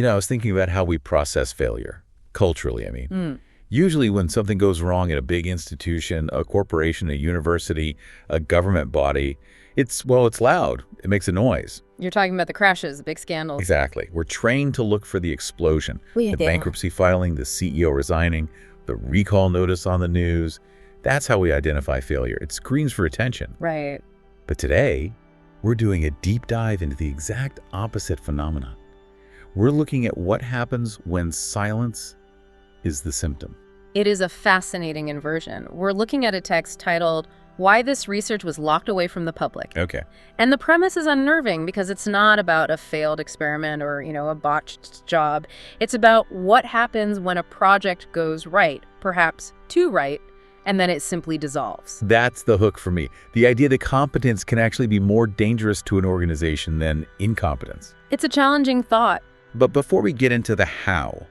I was thinking about how we process failure, culturally, I mean. Usually when something goes wrong in a big institution, a corporation, a university, a government body, it's loud. It makes a noise. You're talking about the crashes, the big scandals. Exactly. We're trained to look for the explosion, the bankruptcy filing, the CEO resigning, the recall notice on the news. That's how we identify failure. It screams for attention. Right. But today, we're doing a deep dive into the exact opposite phenomenon. We're looking at what happens when silence is the symptom. It is a fascinating inversion. We're looking at a text titled, Why This Research Was Locked Away from the Public. Okay. And the premise is unnerving because it's not about a failed experiment or, a botched job. It's about what happens when a project goes right, perhaps too right, and then it simply dissolves. That's the hook for me. The idea that competence can actually be more dangerous to an organization than incompetence. It's a challenging thought. But before we get into the how,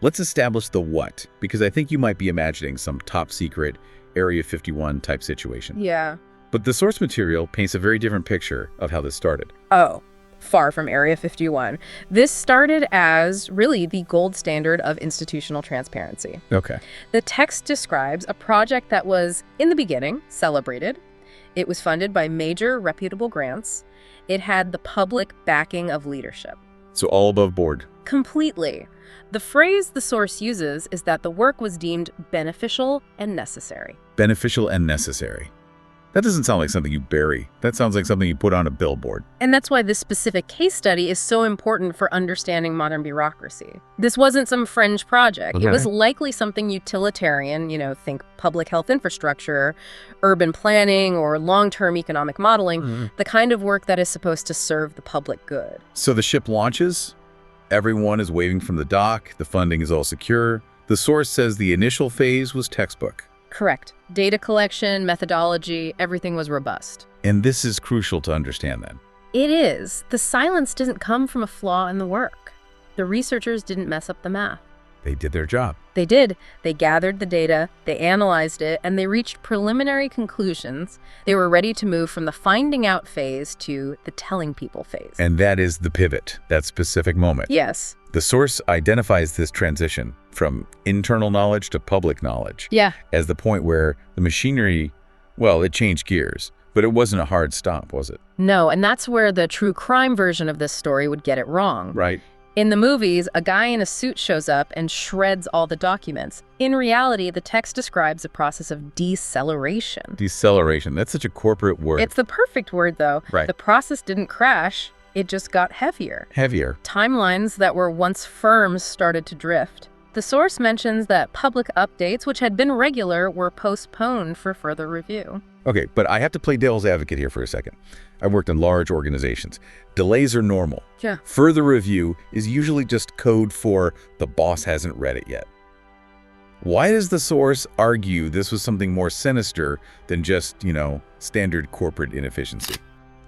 let's establish the what, because I think you might be imagining some top secret Area 51 type situation. Yeah. But the source material paints a very different picture of how this started. Oh, far from Area 51. This started as really the gold standard of institutional transparency. Okay. The text describes a project that was, in the beginning, celebrated. It was funded by major reputable grants. It had the public backing of leadership. So all above board. Completely. The phrase the source uses is that the work was deemed beneficial and necessary. Beneficial and necessary. That doesn't sound like something you bury. That sounds like something you put on a billboard. And that's why this specific case study is so important for understanding modern bureaucracy. This wasn't some fringe project. Okay. It was likely something utilitarian, think public health infrastructure, urban planning, or long-term economic modeling, the kind of work that is supposed to serve the public good. So the ship launches, everyone is waving from the dock, the funding is all secure. The source says the initial phase was textbook. Correct. Data collection, methodology, everything was robust. And this is crucial to understand then. It is. The silence didn't come from a flaw in the work. The researchers didn't mess up the math. They did their job. They did. They gathered the data, they analyzed it, and they reached preliminary conclusions. They were ready to move from the finding out phase to the telling people phase. And that is the pivot, that specific moment. Yes. The source identifies this transition from internal knowledge to public knowledge. Yeah. As the point where the machinery, it changed gears. But it wasn't a hard stop, was it? No, and that's where the true crime version of this story would get it wrong. Right. In the movies, a guy in a suit shows up and shreds all the documents. In reality, the text describes a process of deceleration. Deceleration. That's such a corporate word. It's the perfect word, though. Right. The process didn't crash. It just got heavier. Heavier. Timelines that were once firm started to drift. The source mentions that public updates, which had been regular, were postponed for further review. Okay, but I have to play devil's advocate here for a second. I've worked in large organizations. Delays are normal. Yeah. Further review is usually just code for the boss hasn't read it yet. Why does the source argue this was something more sinister than just, standard corporate inefficiency?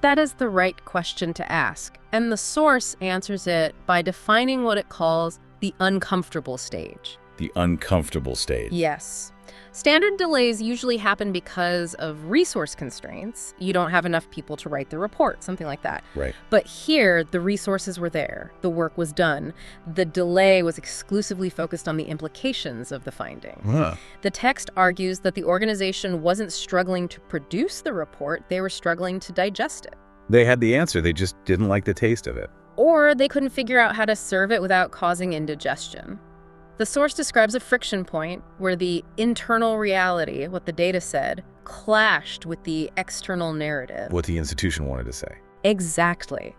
That is the right question to ask, and the source answers it by defining what it calls the uncomfortable stage. The uncomfortable stage. Yes. Standard delays usually happen because of resource constraints. You don't have enough people to write the report, something like that. Right. But here, the resources were there. The work was done. The delay was exclusively focused on the implications of the findings. Huh. The text argues that the organization wasn't struggling to produce the report, they were struggling to digest it. They had the answer, they just didn't like the taste of it. Or they couldn't figure out how to serve it without causing indigestion. The source describes a friction point where the internal reality, what the data said, clashed with the external narrative. What the institution wanted to say. Exactly.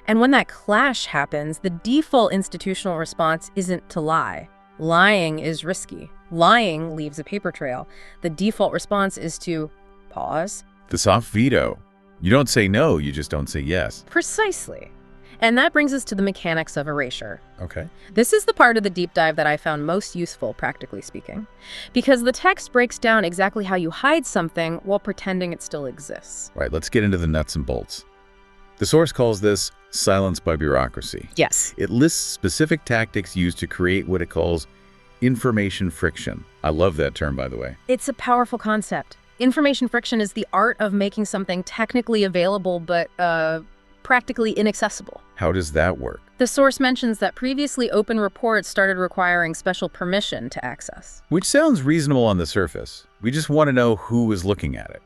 And when that clash happens, the default institutional response isn't to lie. Lying is risky. Lying leaves a paper trail. The default response is to pause. The soft veto. You don't say no, you just don't say yes. Precisely. And that brings us to the mechanics of erasure. Okay. This is the part of the deep dive that I found most useful, practically speaking, because the text breaks down exactly how you hide something while pretending it still exists. Right, let's get into the nuts and bolts. The source calls this silence by bureaucracy. Yes. It lists specific tactics used to create what it calls information friction. I love that term, by the way. It's a powerful concept. Information friction is the art of making something technically available but practically inaccessible. How does that work? The source mentions that previously open reports started requiring special permission to access. Which sounds reasonable on the surface. We just want to know who is looking at it.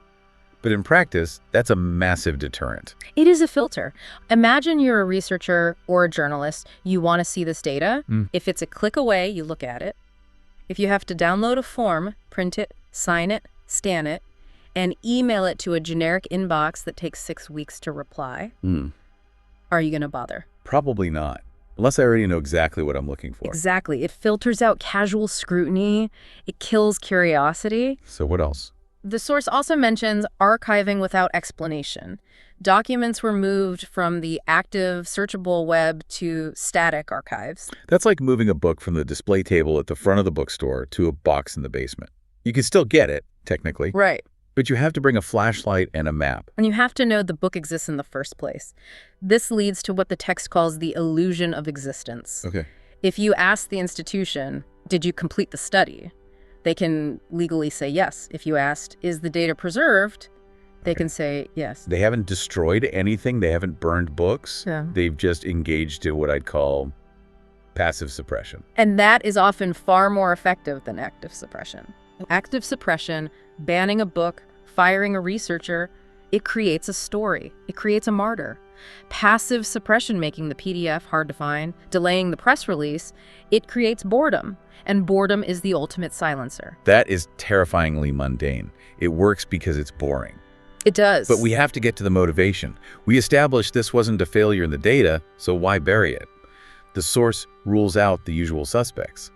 But in practice, that's a massive deterrent. It is a filter. Imagine you're a researcher or a journalist. You want to see this data. If it's a click away, you look at it. If you have to download a form, print it, sign it, scan it, and email it to a generic inbox that takes 6 weeks to reply, are you going to bother? Probably not, unless I already know exactly what I'm looking for. Exactly. It filters out casual scrutiny. It kills curiosity. So what else? The source also mentions archiving without explanation. Documents were moved from the active, searchable web to static archives. That's like moving a book from the display table at the front of the bookstore to a box in the basement. You can still get it, technically. Right. But you have to bring a flashlight and a map. And you have to know the book exists in the first place. This leads to what the text calls the illusion of existence. Okay. If you ask the institution, did you complete the study? They can legally say yes. If you asked, is the data preserved? They can say yes. They haven't destroyed anything. They haven't burned books. Yeah. They've just engaged in what I'd call passive suppression. And that is often far more effective than active suppression. Active suppression, banning a book, firing a researcher, it creates a story. It creates a martyr. Passive suppression, making the PDF hard to find, delaying the press release, it creates boredom. And boredom is the ultimate silencer. That is terrifyingly mundane. It works because it's boring. It does. But we have to get to the motivation. We established this wasn't a failure in the data, so why bury it? The source rules out the usual suspects: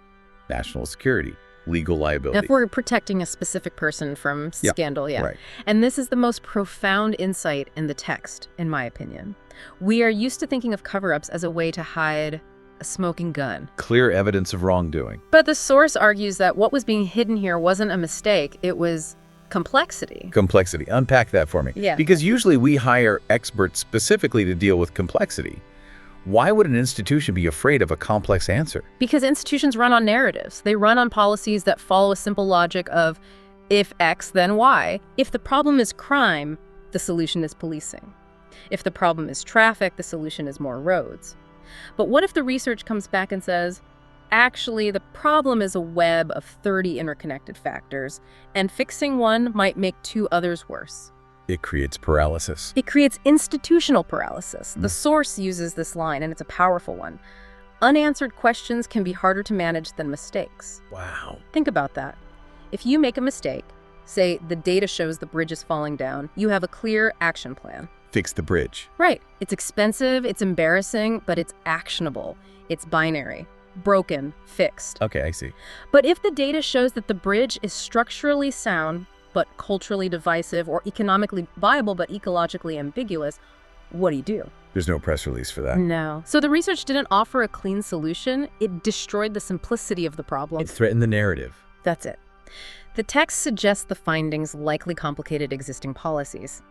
national security, legal liability. If we're protecting a specific person from scandal, Right. And this is the most profound insight in the text, in my opinion. We are used to thinking of cover-ups as a way to hide a smoking gun. Clear evidence of wrongdoing. But the source argues that what was being hidden here wasn't a mistake, it was complexity. Complexity. Unpack that for me. Yeah. Because usually we hire experts specifically to deal with complexity. Why would an institution be afraid of a complex answer? Because institutions run on narratives. They run on policies that follow a simple logic of if X, then Y. If the problem is crime, the solution is policing. If the problem is traffic, the solution is more roads. But what if the research comes back and says, actually, the problem is a web of 30 interconnected factors, and fixing one might make 2 others worse? It creates paralysis. It creates institutional paralysis. The source uses this line, and it's a powerful one. Unanswered questions can be harder to manage than mistakes. Wow. Think about that. If you make a mistake, say the data shows the bridge is falling down, you have a clear action plan. Fix the bridge. Right. It's expensive, it's embarrassing, but it's actionable. It's binary. Broken, fixed. Okay, I see. But if the data shows that the bridge is structurally sound, but culturally divisive, or economically viable, but ecologically ambiguous, what do? There's no press release for that. No. So the research didn't offer a clean solution. It destroyed the simplicity of the problem. It threatened the narrative. That's it. The text suggests the findings likely complicated existing policies.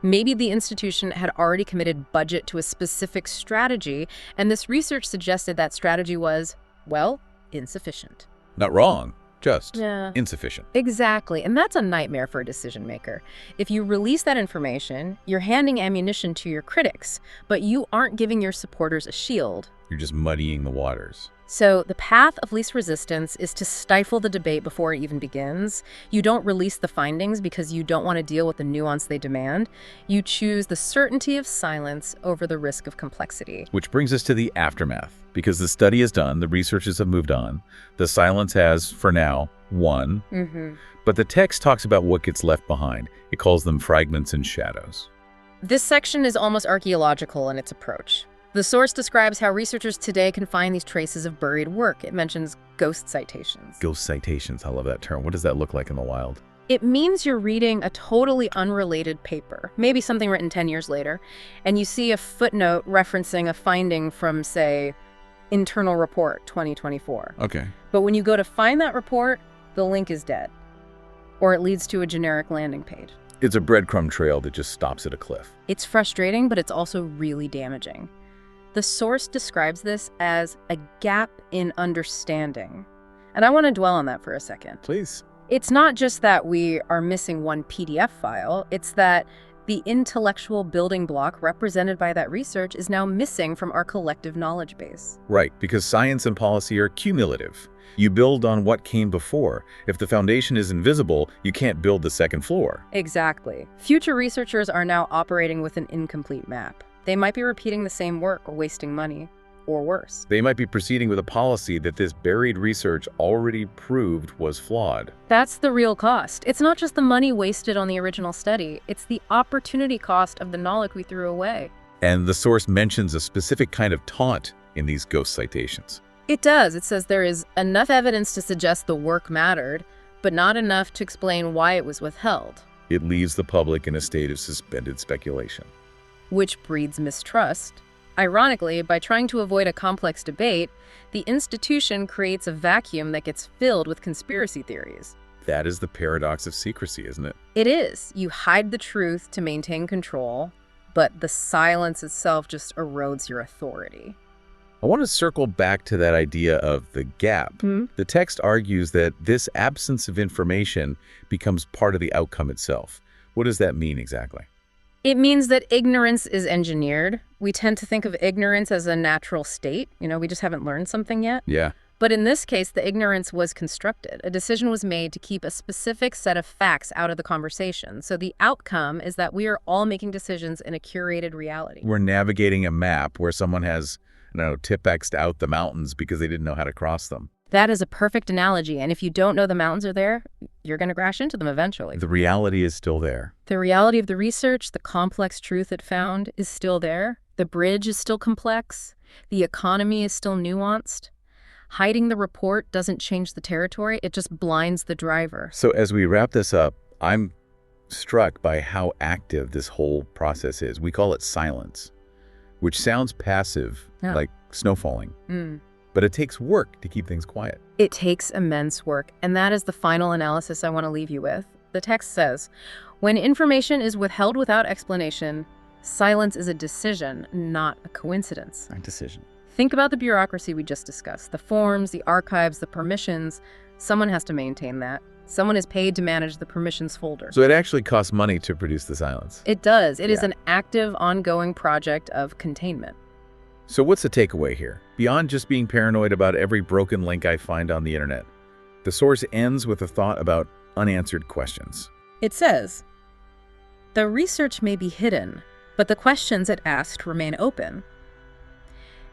Maybe the institution had already committed budget to a specific strategy, and this research suggested that strategy was, well, insufficient. Not wrong, just Yeah. insufficient. Exactly, and that's a nightmare for a decision maker. If you release that information, you're handing ammunition to your critics, but you aren't giving your supporters a shield. You're just muddying the waters. So the path of least resistance is to stifle the debate before it even begins. You don't release the findings because you don't want to deal with the nuance they demand. You choose the certainty of silence over the risk of complexity. Which brings us to the aftermath. Because the study is done, the researchers have moved on. The silence has, for now, won. But the text talks about what gets left behind. It calls them fragments and shadows. This section is almost archaeological in its approach. The source describes how researchers today can find these traces of buried work. It mentions ghost citations. Ghost citations, I love that term. What does that look like in the wild? It means you're reading a totally unrelated paper, maybe something written 10 years later, and you see a footnote referencing a finding from, say, Internal Report 2024. Okay. But when you go to find that report, the link is dead, or it leads to a generic landing page. It's a breadcrumb trail that just stops at a cliff. It's frustrating, but it's also really damaging. The source describes this as a gap in understanding. And I want to dwell on that for a second. Please. It's not just that we are missing one PDF file, it's that The intellectual building block represented by that research is now missing from our collective knowledge base. Right, because science and policy are cumulative. You build on what came before. If the foundation is invisible, you can't build the second floor. Exactly. Future researchers are now operating with an incomplete map. They might be repeating the same work or wasting money, or worse. They might be proceeding with a policy that this buried research already proved was flawed. That's the real cost. It's not just the money wasted on the original study, it's the opportunity cost of the knowledge we threw away. And the source mentions a specific kind of taunt in these ghost citations. It does. It says there is enough evidence to suggest the work mattered, but not enough to explain why it was withheld. It leaves the public in a state of suspended speculation. Which breeds mistrust. Ironically, by trying to avoid a complex debate, the institution creates a vacuum that gets filled with conspiracy theories. That is the paradox of secrecy, isn't it? It is. You hide the truth to maintain control, but the silence itself just erodes your authority. I want to circle back to that idea of the gap. The text argues that this absence of information becomes part of the outcome itself. What does that mean exactly? It means that ignorance is engineered. We tend to think of ignorance as a natural state. We just haven't learned something yet. Yeah. But in this case, the ignorance was constructed. A decision was made to keep a specific set of facts out of the conversation. So the outcome is that we are all making decisions in a curated reality. We're navigating a map where someone has, Tipp-X'd out the mountains because they didn't know how to cross them. That is a perfect analogy. And if you don't know the mountains are there, you're going to crash into them eventually. The reality is still there. The reality of the research, the complex truth it found, is still there. The bridge is still complex. The economy is still nuanced. Hiding the report doesn't change the territory. It just blinds the driver. So as we wrap this up, I'm struck by how active this whole process is. We call it silence, which sounds passive, like snow falling. But it takes work to keep things quiet. It takes immense work, and that is the final analysis I want to leave you with. The text says, when information is withheld without explanation, silence is a decision, not a coincidence. A decision. Think about the bureaucracy we just discussed, the forms, the archives, the permissions. Someone has to maintain that. Someone is paid to manage the permissions folder. So it actually costs money to produce the silence. It does. It is an active, ongoing project of containment. So what's the takeaway here? Beyond just being paranoid about every broken link I find on the internet, the source ends with a thought about unanswered questions. It says, the research may be hidden, but the questions it asked remain open.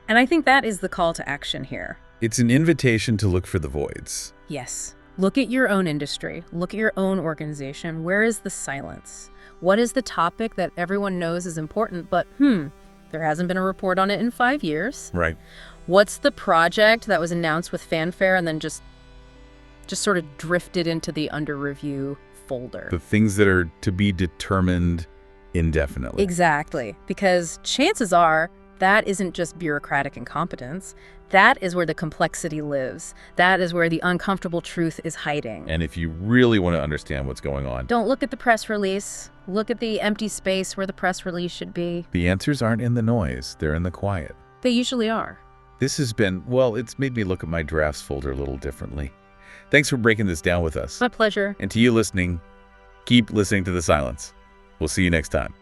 And I think that is the call to action here. It's an invitation to look for the voids. Yes. Look at your own industry. Look at your own organization. Where is the silence? What is the topic that everyone knows is important, but there hasn't been a report on it in 5 years? Right. What's the project that was announced with fanfare and then just sort of drifted into the under review folder? The things that are to be determined indefinitely. Exactly. Because chances are that isn't just bureaucratic incompetence. That is where the complexity lives. That is where the uncomfortable truth is hiding. And if you really want to understand what's going on, don't look at the press release. Look at the empty space where the press release should be. The answers aren't in the noise. They're in the quiet. They usually are. This has been, well, it's made me look at my drafts folder a little differently. Thanks for breaking this down with us. My pleasure. And to you listening, keep listening to the silence. We'll see you next time.